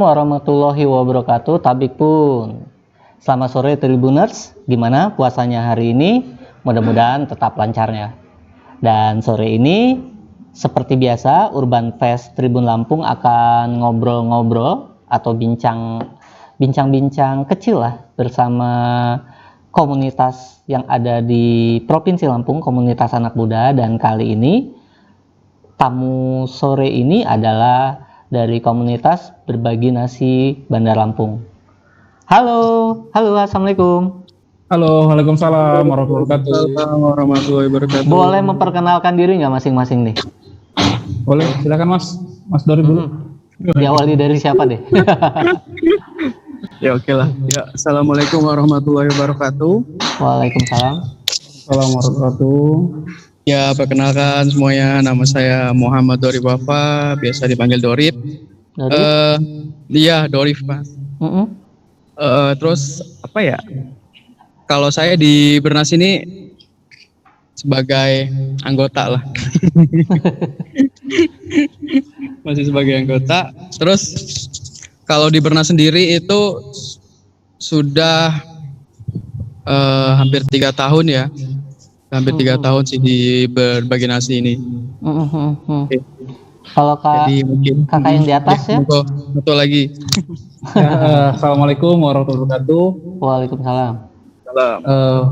Warahmatullahi wabarakatuh. Tabik pun. Selamat sore Tribuners. Gimana puasanya hari ini? Mudah-mudahan tetap lancarnya. Dan sore ini seperti biasa Urban Fest Tribun Lampung akan ngobrol-ngobrol atau bincang-bincang kecil lah bersama komunitas yang ada di Provinsi Lampung, komunitas anak muda. Dan kali ini tamu sore ini adalah dari komunitas Berbagi Nasi Bandar Lampung. Halo, assalamualaikum. Halo, waalaikumsalam warahmatullahi wabarakatuh. Boleh memperkenalkan diri nggak masing-masing nih? Boleh, silakan Mas Dori dulu. Diawali dari siapa deh? Ya oke lah. Ya, assalamualaikum warahmatullahi wabarakatuh. Waalaikumsalam. Assalamualaikum warahmatullahi. Ya, perkenalkan semuanya, nama saya Muhammad Dorif Wafa, biasa dipanggil Dorif. Iya, Dorif, Pak. Terus apa ya? Kalau saya di Bernas ini sebagai anggota lah. Masih sebagai anggota. Terus kalau di Bernas sendiri itu sudah hampir 3 tahun ya. Hampir 3 tahun sih di Berbagi Nasi ini. Okay. Kalau jadi mungkin kakak yang di atas ya? Betul lagi. Assalamualaikum warahmatullahi wabarakatuh. Waalaikumsalam.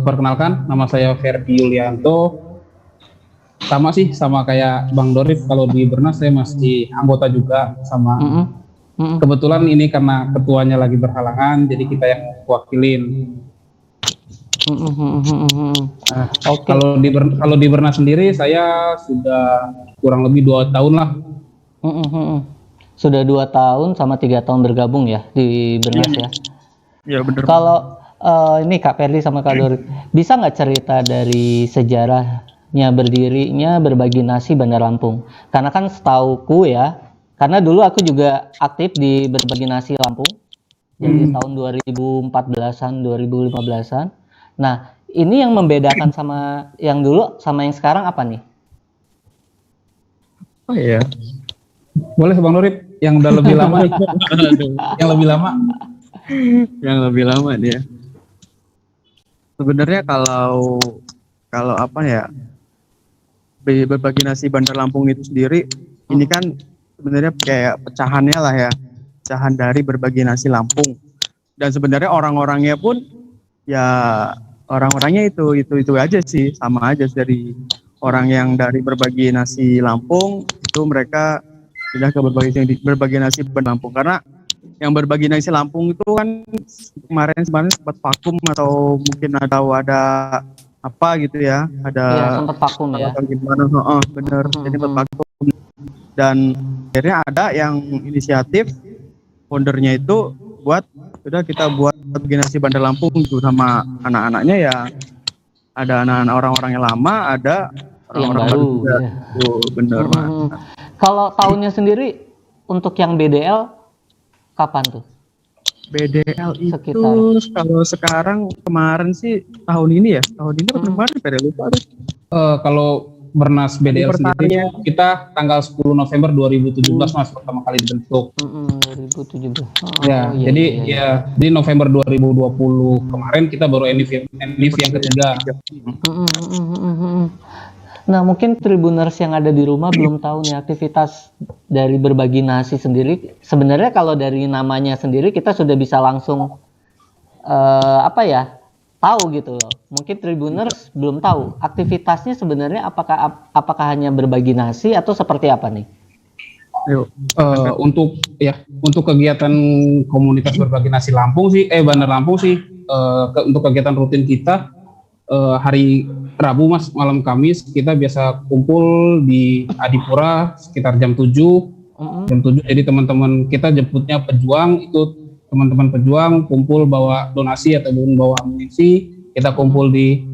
Perkenalkan, nama saya Ferdi Yulianto. Sama sih, sama kayak Bang Dorif. Kalau di Bernas saya masih anggota juga sama. Kebetulan ini karena ketuanya lagi berhalangan, jadi kita yang wakilin. Okay. Kalau di Bernas sendiri saya sudah kurang lebih 2 tahun lah. Sudah 2 tahun sama 3 tahun bergabung ya di Bernas ya. Iya benar. Kalau ini Kak Ferdi sama Kak Dori, bisa nggak cerita dari sejarahnya berdirinya Berbagi Nasi Bandar Lampung? Karena kan setauku ya, karena dulu aku juga aktif di Berbagi Nasi Lampung, jadi tahun 2014-an, 2015-an. Nah, ini yang membedakan sama yang dulu sama yang sekarang apa nih? Oh iya. Boleh Bang Dorif, yang udah lebih lama nih. Yang lebih lama. Yang lebih lama dia. Sebenarnya kalau apa ya, Berbagi Nasi Bandar Lampung itu sendiri, ini kan sebenarnya kayak pecahannya lah ya, pecahan dari Berbagi Nasi Lampung. Dan sebenarnya orang-orangnya pun ya orang-orangnya itu aja sih, sama aja dari orang yang dari Berbagi Nasi Lampung itu mereka pindah ke Berbagi Nasi Bandar Lampung, karena yang Berbagi Nasi Lampung itu kan kemarin sempat vakum atau mungkin ada apa gitu ya, ada sempat vakum ya. Gimana? Bener, jadi sempat vakum. Dan akhirnya ada yang inisiatif foundernya itu buat kita buat Berbagi Nasi Bandar Lampung itu sama anak-anaknya ya. Ada anak-anak orang-orang yang lama, ada orang-orang baru juga. Ya. Bener banget. Kalau tahunnya sendiri untuk yang BDL kapan tuh? BDL itu sekitar. Kalau sekarang kemarin sih tahun ini atau kemarin lupa tuh. Kalau Bernas BDL sendiri kita tanggal 10 November 2017 Mas pertama kali dibentuk. 2017. Di November 2020 kemarin kita baru NIF yang ketiga. Nah, mungkin Tribuners yang ada di rumah belum tahu nih aktivitas dari Berbagi Nasi sendiri. Sebenarnya kalau dari namanya sendiri kita sudah bisa langsung tahu gitu loh. Mungkin Tribuners belum tahu aktivitasnya sebenarnya apakah hanya berbagi nasi atau seperti apa nih? Untuk kegiatan komunitas Berbagi Nasi Bandar Lampung sih, untuk kegiatan rutin kita hari Rabu Mas, malam Kamis kita biasa kumpul di Adipura sekitar jam 7. Jadi teman-teman kita jemputnya pejuang, itu teman-teman pejuang kumpul bawa donasi ataupun bawa amunisi, kita kumpul di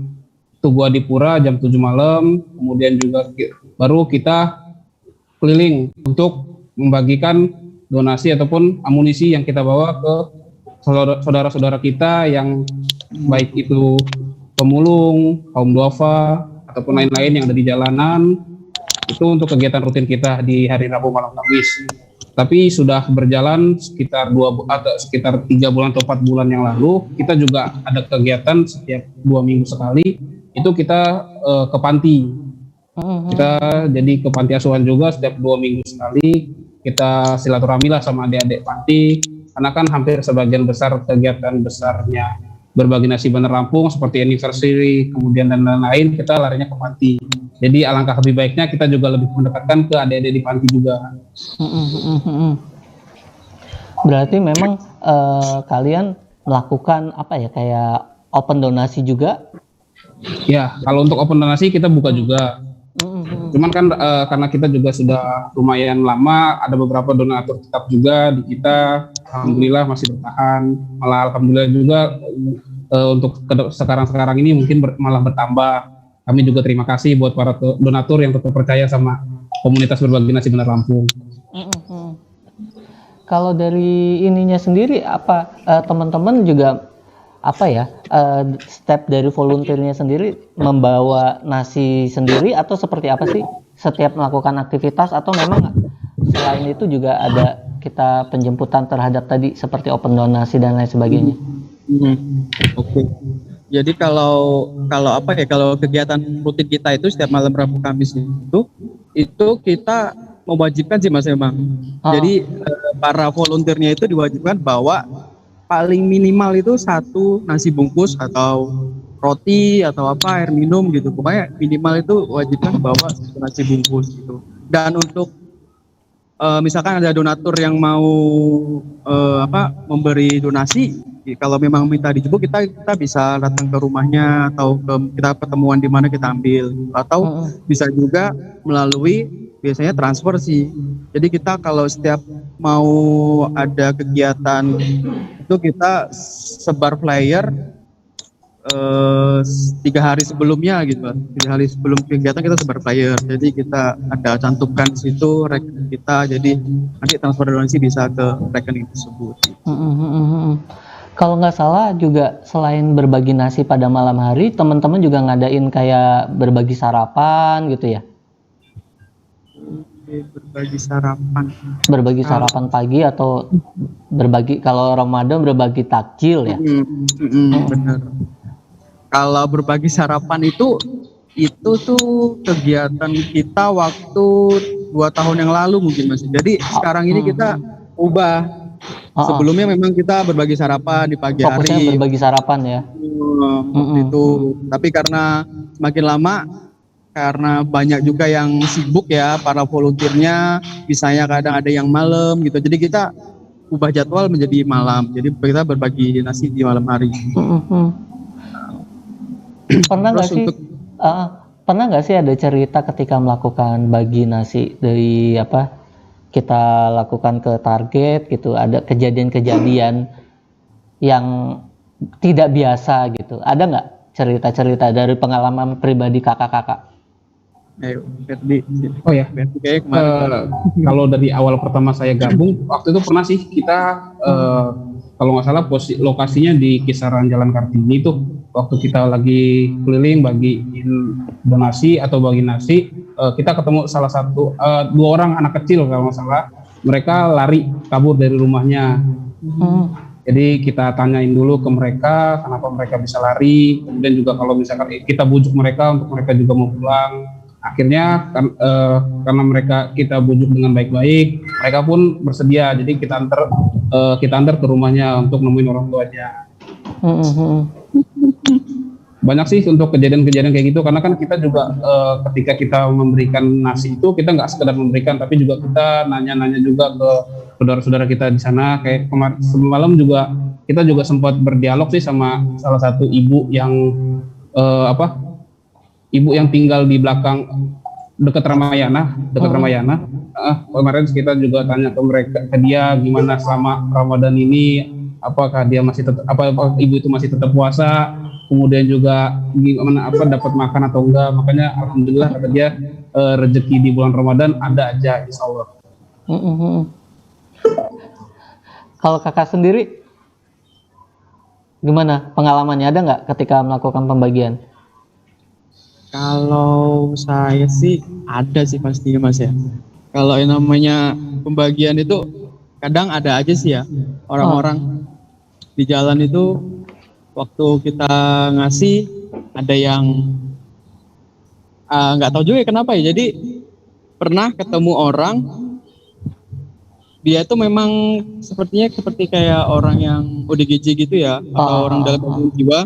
Tugu Adipura jam 7 malam. Kemudian juga baru kita keliling untuk membagikan donasi ataupun amunisi yang kita bawa ke saudara-saudara kita yang baik itu pemulung, kaum duafa, ataupun lain-lain yang ada di jalanan. Itu untuk kegiatan rutin kita di hari Rabu malam Kamis. Tapi sudah berjalan sekitar sekitar 3 bulan atau 4 bulan yang lalu, kita juga ada kegiatan setiap 2 minggu sekali. Itu kita ke panti. Kita jadi ke panti asuhan juga setiap 2 minggu sekali. Kita silaturahmi lah sama adik-adik panti. Karena kan hampir sebagian besar kegiatan besarnya berbagi nasi Bandar Lampung seperti anniversary, kemudian dan lain-lain, kita larinya ke panti. Jadi alangkah lebih baiknya kita juga lebih mendekatkan ke adik-adik di panti juga. Berarti memang kalian melakukan apa ya, kayak open donasi juga? Ya, kalau untuk open donasi kita buka juga. Cuman kan karena kita juga sudah lumayan lama, ada beberapa donatur tetap juga di kita. Alhamdulillah masih bertahan. Malah alhamdulillah juga untuk sekarang ini mungkin malah bertambah. Kami juga terima kasih buat para donatur yang tetap percaya sama komunitas berbagi nasi Bandar Lampung. Kalau dari ininya sendiri apa teman-teman juga apa ya step dari volunteernya sendiri membawa nasi sendiri atau seperti apa sih setiap melakukan aktivitas, atau memang selain itu juga ada kita penjemputan terhadap tadi seperti open donasi dan lain sebagainya? Oke. Jadi kalau apa ya, kalau kegiatan rutin kita itu setiap malam Rabu Kamis itu kita mewajibkan sih Mas emang. Jadi para volunteernya itu diwajibkan bawa paling minimal itu 1 nasi bungkus atau roti atau apa, air minum gitu. Pokoknya minimal itu wajibkan bawa 1 nasi bungkus gitu. Dan untuk misalkan ada donatur yang mau memberi donasi, kalau memang minta dijemput, kita bisa datang ke rumahnya atau kita ketemuan di mana kita ambil, atau bisa juga melalui biasanya transfer sih. Jadi kita kalau setiap mau ada kegiatan itu kita sebar flyer 3 hari sebelumnya gitu. 3 hari sebelum kegiatan kita sebar flyer. Jadi kita ada cantumkan di situ rekening kita. Jadi nanti transfer donasi bisa ke rekening tersebut. Kalau nggak salah juga selain berbagi nasi pada malam hari, teman-teman juga ngadain kayak berbagi sarapan gitu ya? Berbagi sarapan. Berbagi sarapan pagi atau berbagi, kalau Ramadan berbagi takjil ya? Benar. Kalau berbagi sarapan itu tuh kegiatan kita waktu 2 tahun yang lalu mungkin Mas. Jadi sekarang ini kita ubah. Sebelumnya memang kita berbagi sarapan di pagi hari. Fokusnya berbagi sarapan ya. Itu. Tapi karena semakin lama, karena banyak juga yang sibuk ya para volunteernya, misalnya kadang ada yang malam gitu. Jadi kita ubah jadwal menjadi malam. Jadi kita berbagi nasi di malam hari. Pernah nggak sih ada cerita ketika melakukan bagi nasi dari kita lakukan ke target gitu, ada kejadian-kejadian yang tidak biasa gitu? Ada nggak cerita-cerita dari pengalaman pribadi kakak-kakak? Oh ya, kalau dari awal pertama saya gabung, waktu itu pernah sih kita kalau nggak salah lokasinya di kisaran Jalan Kartini tuh, waktu kita lagi keliling bagiin donasi atau bagi nasi, kita ketemu salah satu 2 orang anak kecil kalau nggak salah, mereka lari kabur dari rumahnya. Jadi kita tanyain dulu ke mereka kenapa mereka bisa lari, kemudian juga kalau misalkan kita bujuk mereka untuk mereka juga mau pulang. Akhirnya karena kita bujuk dengan baik-baik, mereka pun bersedia. Jadi kita antar ke rumahnya untuk nemuin orang tuanya. Banyak sih untuk kejadian-kejadian kayak gitu, karena kan kita juga ketika kita memberikan nasi itu kita nggak sekedar memberikan, tapi juga kita nanya-nanya juga ke saudara-saudara kita di sana. Kayak semalam juga kita juga sempat berdialog sih sama salah satu ibu yang ibu yang tinggal di belakang dekat Ramayana. Kemarin kita juga tanya ke dia gimana selama Ramadan ini, apakah dia masih apa ibu itu masih tetap puasa, kemudian juga gimana dapat makan atau enggak. Makanya alhamdulillah kata dia rezeki di bulan Ramadan ada aja insyaallah. Kalau kakak sendiri gimana pengalamannya, ada nggak ketika melakukan pembagian? Kalau saya sih ada sih pastinya Mas ya. Kalau yang namanya pembagian itu kadang ada aja sih ya orang-orang di jalan itu waktu kita ngasih ada yang nggak tahu juga kenapa ya. Jadi pernah ketemu orang dia itu memang sepertinya seperti kayak orang yang ODGJ gitu ya atau orang dalam gangguan jiwa.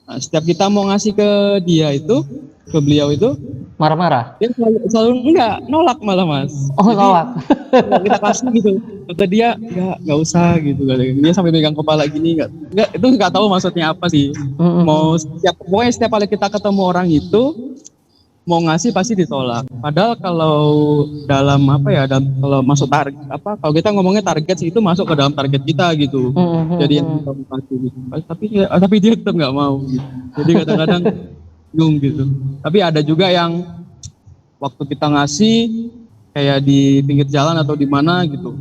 Nah, setiap kita mau ngasih ke dia itu ke beliau itu Marah-marah. dia selalu enggak nolak malah Mas. Oh, Jadi, nolak. kalau kita kasih gitu kata dia nggak usah gitu kan. Dia sampai megang kepala gini nggak itu nggak tahu maksudnya apa sih. Mau pokoknya setiap kali kita ketemu orang itu mau ngasih pasti ditolak. Padahal kalau dalam kalau masuk target kalau kita ngomongnya target sih itu masuk ke dalam target kita gitu. Jadi yang kita mau kasih gitu. Tapi dia tetap nggak mau gitu. Jadi kadang-kadang bingung gitu. Tapi ada juga yang waktu kita ngasih kayak di pinggir jalan atau di mana gitu.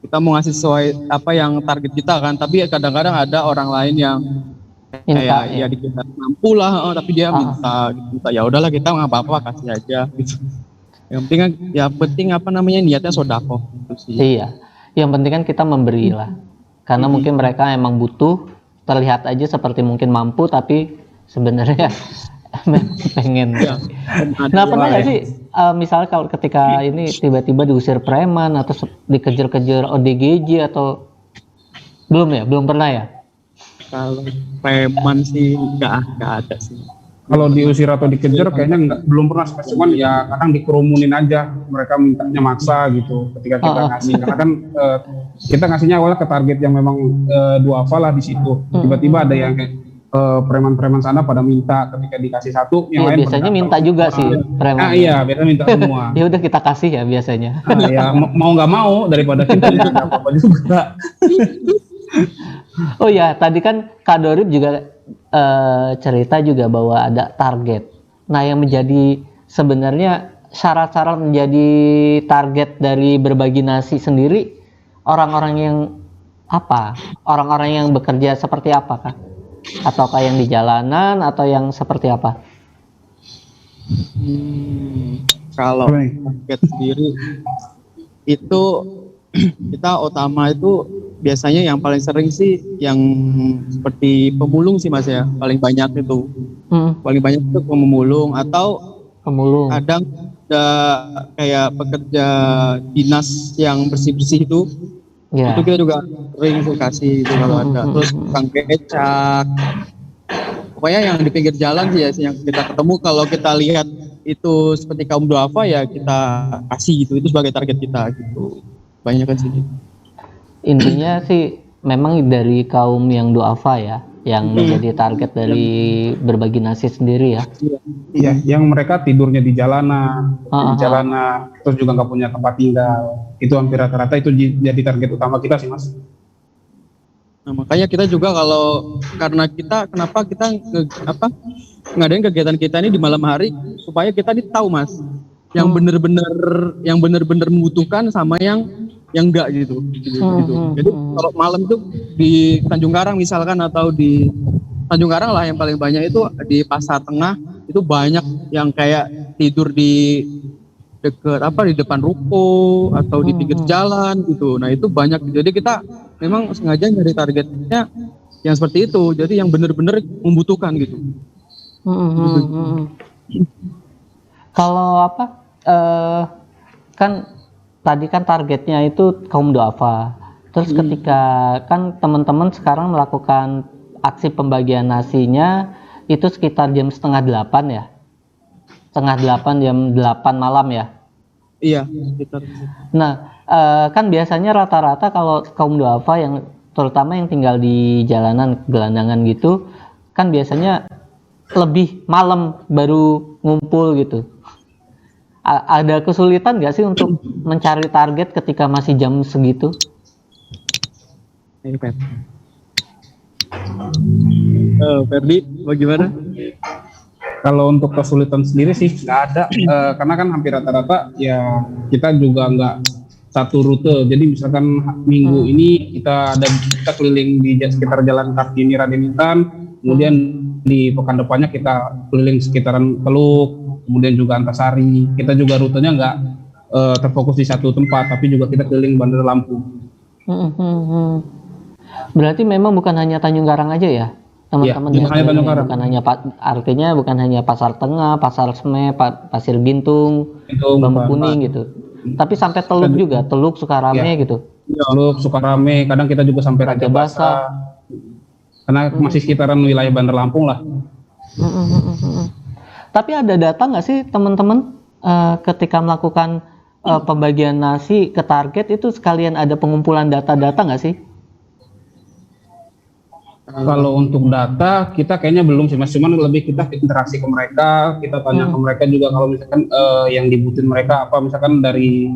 Kita mau ngasih sesuai apa yang target kita kan, tapi kadang-kadang ada orang lain yang kayak ya kita mampu lah, tapi dia minta ya udahlah kita nggak apa-apa kasih aja gitu. Yang penting niatnya sodako gitu sih. Iya, yang penting kan kita memberi lah, karena mungkin mereka emang butuh, terlihat aja seperti mungkin mampu tapi sebenarnya pengen. Ya, Nah pernah nggak sih misalnya kalau ketika ini tiba-tiba diusir preman atau dikejar-kejar ODGJ atau belum pernah ya? Kalau preman sih nggak ada sih. Kalau diusir atau dikejar kayaknya belum pernah, cuman ya kadang dikerumunin aja, mereka mintanya maksa gitu ketika kita ngasih, karena kan kita ngasihnya awalnya ke target yang memang duafa lah di situ. Tiba-tiba ada yang preman-preman sana pada minta ketika dikasih satu, yang lain biasanya minta juga sih preman. Iya, biasanya minta semua. Ya udah kita kasih ya biasanya. Ya mau nggak mau daripada kita nggak apa-apa juga. Oh ya, tadi kan Kak Dorip juga cerita juga bahwa ada target. Nah, yang menjadi sebenarnya syarat-syarat menjadi target dari berbagi nasi sendiri, orang-orang yang apa? Orang-orang yang bekerja seperti apa, Kak? Ataukah yang di jalanan atau yang seperti apa? Kalau target sendiri itu kita utama itu biasanya yang paling sering sih yang seperti pemulung sih Mas ya, paling banyak itu. Paling banyak itu pemulung atau pemulung. Kadang ada kayak pekerja dinas yang bersih-bersih itu. Yeah. Itu kita juga sering kasih itu kalau ada. Terus tukang becak. Pokoknya yang di pinggir jalan sih ya yang kita ketemu, kalau kita lihat itu seperti kaum duafa ya kita kasih gitu. Itu sebagai target kita gitu. Banyak kan sih. Intinya sih memang dari kaum yang duafa ya, yang menjadi target dari berbagi nasi sendiri ya. Iya, yang mereka tidurnya di jalanan, terus juga nggak punya tempat tinggal. Itu hampir rata-rata itu jadi target utama kita sih Mas. Nah, makanya kita juga kenapa kita ngadain kegiatan kita ini di malam hari supaya kita tahu Mas, yang benar-benar membutuhkan sama yang enggak gitu. Jadi kalau malam itu di Tanjung Karang misalkan atau di Tanjung Karang lah yang paling banyak itu di Pasar Tengah itu banyak yang kayak tidur di depan ruko atau di pinggir jalan gitu. Nah itu banyak. Jadi kita memang sengaja nyari targetnya yang seperti itu. Jadi yang benar-benar membutuhkan gitu. Kalau kan tadi kan targetnya itu kaum duafa. Terus ketika kan teman-teman sekarang melakukan aksi pembagian nasinya itu sekitar jam 7:30 ya? 7:30 jam 8 malam ya? Iya, sekitar. Nah, kan biasanya rata-rata kalau kaum duafa yang terutama yang tinggal di jalanan gelandangan gitu, kan biasanya lebih malam baru ngumpul gitu. Ada kesulitan nggak sih untuk mencari target ketika masih jam segitu? Ferdi, bagaimana? Kalau untuk kesulitan sendiri sih nggak ada, karena kan hampir rata-rata ya kita juga nggak satu rute. Jadi misalkan minggu ini kita keliling di sekitar Jalan Kartini Raden Intan, kemudian di pekan depannya kita keliling sekitaran Teluk, kemudian juga Antasari. Kita juga rutenya terfokus di satu tempat, tapi juga kita keliling Bandar Lampung. Berarti memang bukan hanya Tanjung Karang aja ya, teman-teman? Bukan hanya Tanjung Karang. Bukan hanya artinya bukan hanya Pasar Tengah, Pasar Seme, Pasir Gintung, Bambu Kuning gitu. Tapi sampai Teluk juga, Teluk Sukarame gitu. Teluk Sukarame, kadang kita juga sampai Raja Basa. Karena masih sekitaran wilayah Bandar Lampung lah. Tapi ada data nggak sih teman-teman ketika melakukan pembagian nasi ke target itu sekalian ada pengumpulan data-data nggak sih? Kalau untuk data kita kayaknya belum sih Mas, cuman lebih kita interaksi ke mereka, kita tanya ke mereka juga kalau misalkan yang dibutuhin mereka apa, misalkan dari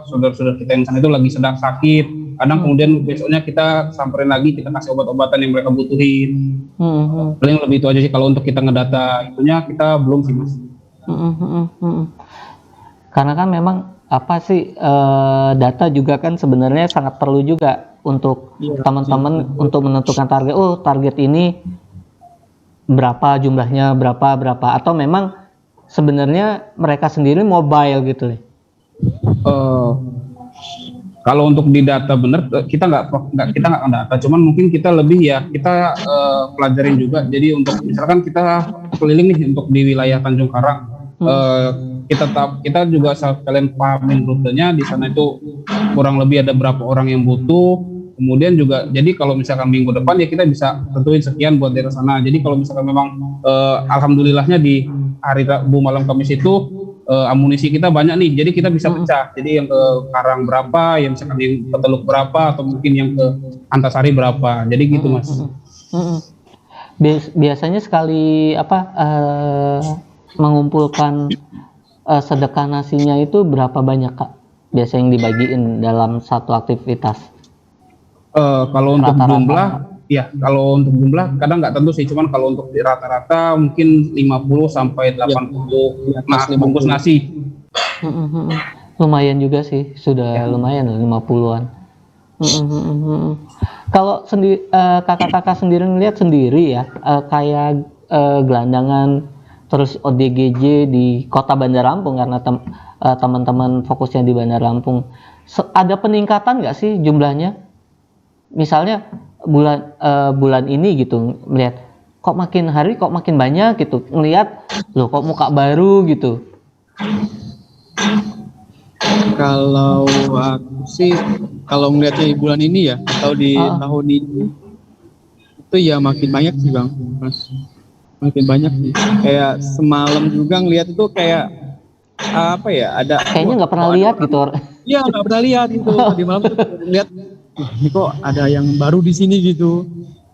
saudara-saudara kita yang sana itu lagi sedang sakit, kadang kemudian besoknya kita samperin lagi, kita kasih obat-obatan yang mereka butuhin. Paling lebih itu aja sih. Kalau untuk kita ngedata itunya kita belum sih Mas. Karena kan memang data juga kan sebenarnya sangat perlu juga untuk teman-teman untuk menentukan target. Oh, target ini berapa jumlahnya, berapa atau memang sebenarnya mereka sendiri mobile gitu. Kalau untuk di data bener kita nggak data, cuman mungkin kita lebih kita pelajarin juga. Jadi untuk misalkan kita keliling nih untuk di wilayah Tanjung Karang, kita juga sekalian pahamin rutenya di sana itu kurang lebih ada berapa orang yang butuh. Kemudian juga jadi kalau misalkan minggu depan ya kita bisa tentuin sekian buat daerah sana. Jadi kalau misalkan memang alhamdulillahnya di hari Rabu malam Kamis itu amunisi kita banyak nih, jadi kita bisa pecah. Jadi yang ke Karang berapa, yang misalkan yang ke Teluk berapa, atau mungkin yang ke Antasari berapa. Jadi gitu Mas. Biasanya sekali mengumpulkan sedekah nasinya itu berapa banyak Kak? Biasanya yang dibagiin dalam satu aktivitas? Kalau untuk jumlah kadang nggak tentu sih, cuman kalau untuk rata-rata mungkin 50 sampai 80 bungkus nasi. Lumayan juga sih, sudah lumayan 50-an. Kalau kakak-kakak sendiri ngeliat sendiri ya, kayak gelandangan terus ODGJ di Kota Bandar Lampung, karena teman-teman fokusnya di Bandar Lampung, ada peningkatan nggak sih jumlahnya? Misalnya bulan ini gitu melihat kok makin hari kok makin banyak gitu, ngelihat loh kok muka baru gitu. Kalau aku sih kalau melihatnya di bulan ini ya atau di tahun ini itu ya makin banyak sih Bang Mas, makin banyak sih. Kayak semalam juga ngelihat itu kayak ada kayaknya nggak pernah lihat gitu. Iya, nggak pernah lihat gitu. Di malam tuh lihat ini kok ada yang baru di sini gitu.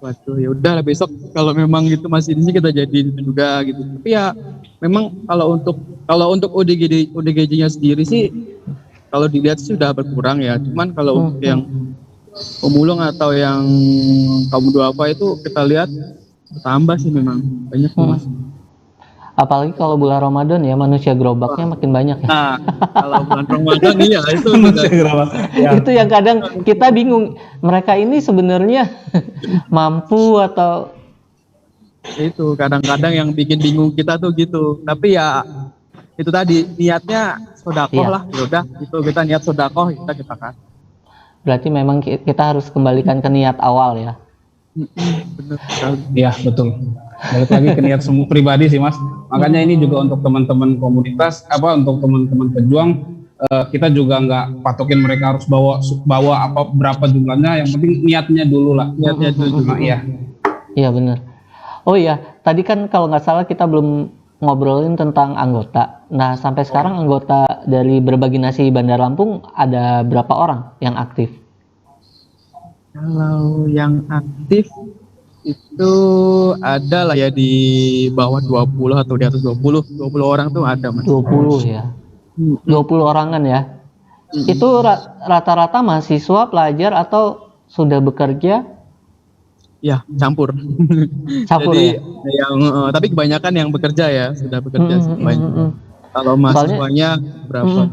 Waduh, ya udah besok kalau memang gitu masih di sini kita jadiin juga gitu. Tapi ya memang kalau untuk ODGJ-nya sendiri sih kalau dilihat sudah berkurang ya. Cuman kalau untuk yang pemulung atau yang kaum duafa itu kita lihat bertambah sih, memang banyak Mas. Apalagi kalau bulan Ramadan ya, manusia gerobaknya makin banyak ya. Nah, kalau bulan Ramadan iya itu Manusia gerobak. Ya. Itu yang kadang kita bingung, mereka ini sebenarnya mampu atau itu kadang-kadang yang bikin bingung kita tuh gitu. Tapi ya itu tadi niatnya sedekah lah, ya udah itu kita niat sedekah kita kan. Berarti memang kita harus kembalikan ke niat awal ya. Benar sekali. Iya betul. Balik lagi ke niat semua pribadi sih Mas. Makanya ini juga untuk teman-teman komunitas, untuk teman-teman pejuang, kita juga nggak patokin mereka harus bawa berapa jumlahnya. Yang penting niatnya dulu lah. Niatnya dulu. Iya. Iya benar. Oh iya, tadi kan kalau nggak salah kita belum ngobrolin tentang anggota. Nah sampai sekarang anggota dari Berbagi Nasi Bandar Lampung ada berapa orang yang aktif? Kalau yang aktif itu ada lah ya di bawah 20 atau di atas 20 orang tuh ada Mas. 20 ya. 20 orangan ya. Itu rata-rata mahasiswa, pelajar atau sudah bekerja? Ya, campur. Jadi, ya. Tapi kebanyakan yang bekerja ya, sudah bekerja semuanya. Kalau mahasiswanya berapa?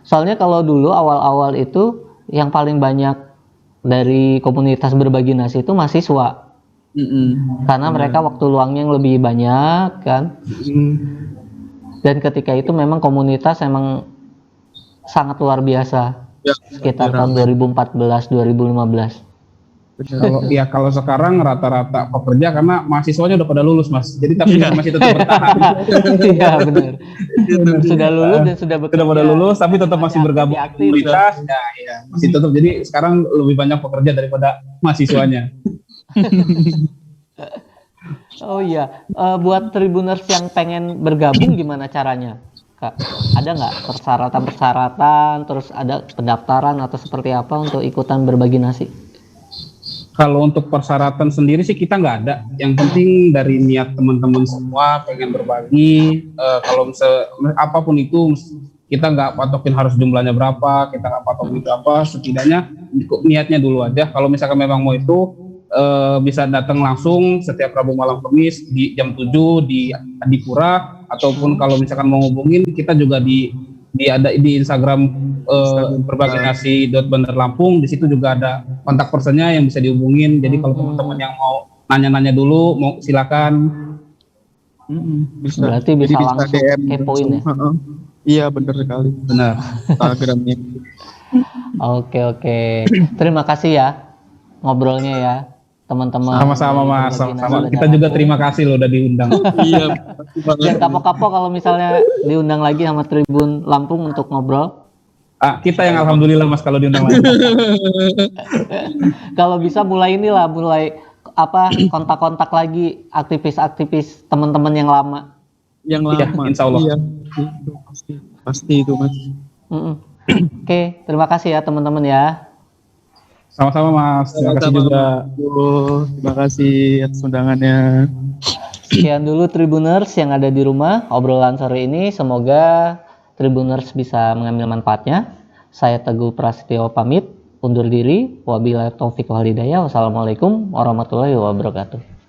Soalnya kalau dulu awal-awal itu yang paling banyak dari komunitas Berbagi Nasi itu mahasiswa. Karena mereka waktu luangnya yang lebih banyak kan. Dan ketika itu memang komunitas emang sangat luar biasa Ya, sekitar benar. tahun 2014 2015. Kalau sekarang rata-rata pekerja karena mahasiswanya udah pada lulus Mas. Jadi tapi Iya. masih tetap bertahan. Iya benar. Sudah lulus dan sudah bekerja. Sudah pada lulus tapi tetap masih bergabung di aktif. komunitas. Ya, masih tetap. Jadi sekarang lebih banyak pekerja daripada mahasiswanya. Oh iya, buat Tribuners yang pengen bergabung gimana caranya, Kak? Ada nggak persyaratan-persyaratan, terus ada pendaftaran atau seperti apa untuk ikutan berbagi nasi? Kalau untuk persyaratan sendiri sih kita nggak ada. Yang penting dari niat teman-teman semua pengen berbagi. Kalau apapun itu kita nggak patokin harus jumlahnya berapa, kita nggak patokin berapa. Setidaknya niatnya dulu aja. Kalau misalkan memang mau itu bisa datang langsung setiap Rabu malam Kamis di jam 7 di Adipura, ataupun kalau misalkan mau hubungin kita juga ada di Instagram berbagi nasi.Bandar Lampung. Di situ juga ada kontak personnya yang bisa dihubungin. Jadi kalau teman-teman yang mau nanya-nanya dulu, mau silakan. Bisa. Berarti bisa Jadi langsung DM kepoin ya? Heeh. Iya benar sekali. Benar. Instagramnya. Oke. Terima kasih ya ngobrolnya ya teman-teman. Sama-sama Mas, sama-sama. Kita juga terima kasih loh udah diundang. Iya. Dan kapok-kapok kalau misalnya diundang lagi sama Tribun Lampung untuk ngobrol. Kita yang alhamdulillah Mas kalau diundang lagi. Kalau bisa mulai kontak-kontak lagi aktivis-aktivis teman-teman yang lama. Yang Iya, lama. insya Allah. Iya. Itu pasti itu Mas. Oke, terima kasih ya teman-teman ya. Sama-sama Mas, terima kasih juga. Terima kasih atas undangannya. Sekian dulu Tribuners yang ada di rumah obrolan sore ini. Semoga Tribuners bisa mengambil manfaatnya. Saya Teguh Prasetyo pamit, undur diri. Wabillahi taufiq wal hidayah. Wassalamualaikum warahmatullahi wabarakatuh.